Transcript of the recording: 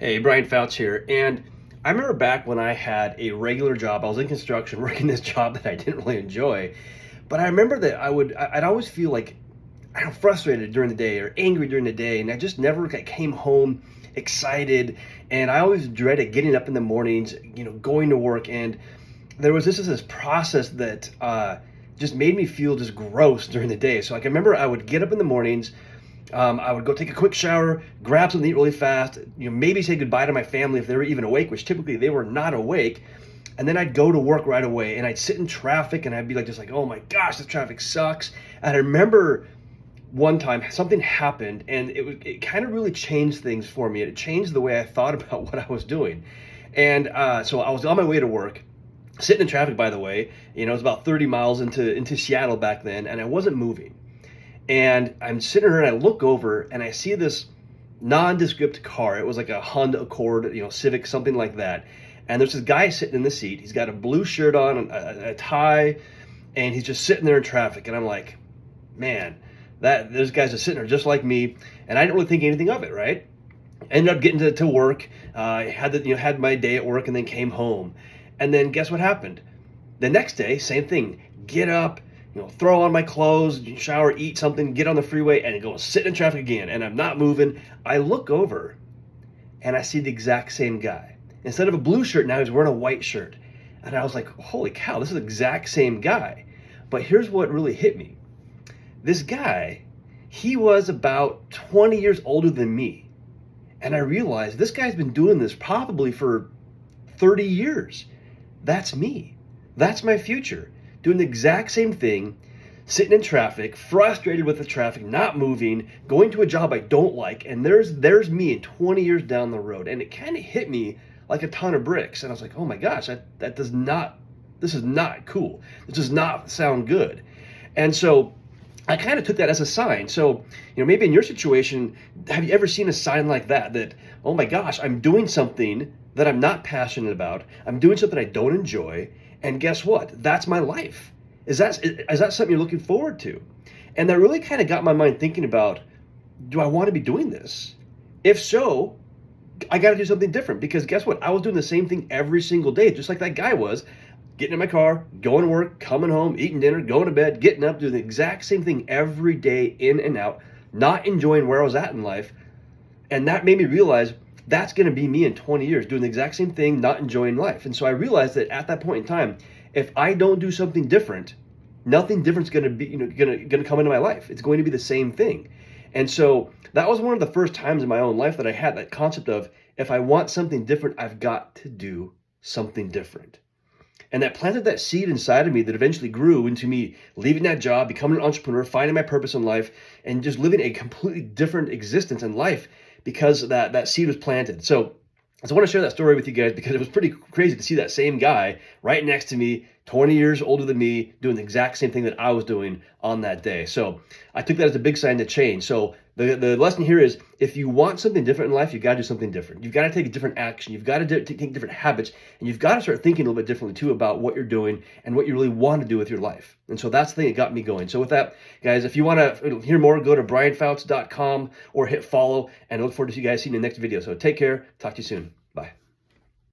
Hey, Brian Fouts here. And I remember back when I had a regular job, I was in construction working this job that I didn't really enjoy. But I remember that I'd always feel like, I don't know, frustrated during the day or angry during the day. And I just never came home excited. And I always dreaded getting up in the mornings, going to work. And there was this process that just made me feel just gross during the day. So like I remember I would get up in the mornings, I would go take a quick shower, grab something to eat really fast, maybe say goodbye to my family if they were even awake, which typically they were not awake. And then I'd go to work right away and I'd sit in traffic and I'd be like, just like, oh my gosh, this traffic sucks. And I remember one time something happened and it kind of really changed things for me. It changed the way I thought about what I was doing. And so I was on my way to work, sitting in traffic, by the way. It was about 30 miles into Seattle back then, and I wasn't moving. And I'm sitting here and I look over and I see this nondescript car. It was like a Honda Accord, Civic, something like that. And there's this guy sitting in the seat. He's got a blue shirt on, a tie, and he's just sitting there in traffic. And I'm like, man, those guys are sitting there just like me. And I didn't really think anything of it, right? Ended up getting to work. Had my day at work and then came home. And then guess what happened? The next day, same thing. Get up, throw on my clothes, shower, eat something, get on the freeway, and go sit in traffic again. And I'm not moving. I look over, and I see the exact same guy. Instead of a blue shirt, now he's wearing a white shirt. And I was like, holy cow, this is the exact same guy. But here's what really hit me. This guy, he was about 20 years older than me. And I realized this guy's been doing this probably for 30 years. That's me. That's my future. Doing the exact same thing, sitting in traffic, frustrated with the traffic, not moving, going to a job I don't like, and there's me 20 years down the road. And it kind of hit me like a ton of bricks. And I was like, oh my gosh, this is not cool. This does not sound good. And so I kind of took that as a sign. So, maybe in your situation, have you ever seen a sign like that, oh my gosh, I'm doing something that I'm not passionate about. I'm doing something I don't enjoy. And guess what? That's my life. Is that something you're looking forward to? And that really kind of got my mind thinking about, do I want to be doing this? If so, I got to do something different, because guess what? I was doing the same thing every single day, just like that guy was. Getting in my car, going to work, coming home, eating dinner, going to bed, getting up, doing the exact same thing every day, in and out, not enjoying where I was at in life. And that made me realize that's going to be me in 20 years, doing the exact same thing, not enjoying life. And so I realized that at that point in time, if I don't do something different, nothing different is going to be, going to come into my life. It's going to be the same thing. And so that was one of the first times in my own life that I had that concept of, if I want something different, I've got to do something different. And that planted that seed inside of me that eventually grew into me leaving that job, becoming an entrepreneur, finding my purpose in life, and just living a completely different existence in life because that seed was planted. So I want to share that story with you guys because it was pretty crazy to see that same guy right next to me, 20 years older than me, doing the exact same thing that I was doing on that day. So I took that as a big sign to change. So the lesson here is, if you want something different in life, you got to do something different. You've got to take a different action. You've got to take different habits, and you've got to start thinking a little bit differently too about what you're doing and what you really want to do with your life. And so that's the thing that got me going. So with that, guys, if you want to hear more, go to brianfouts.com or hit follow, and I look forward to you guys seeing you in the next video. So take care. Talk to you soon.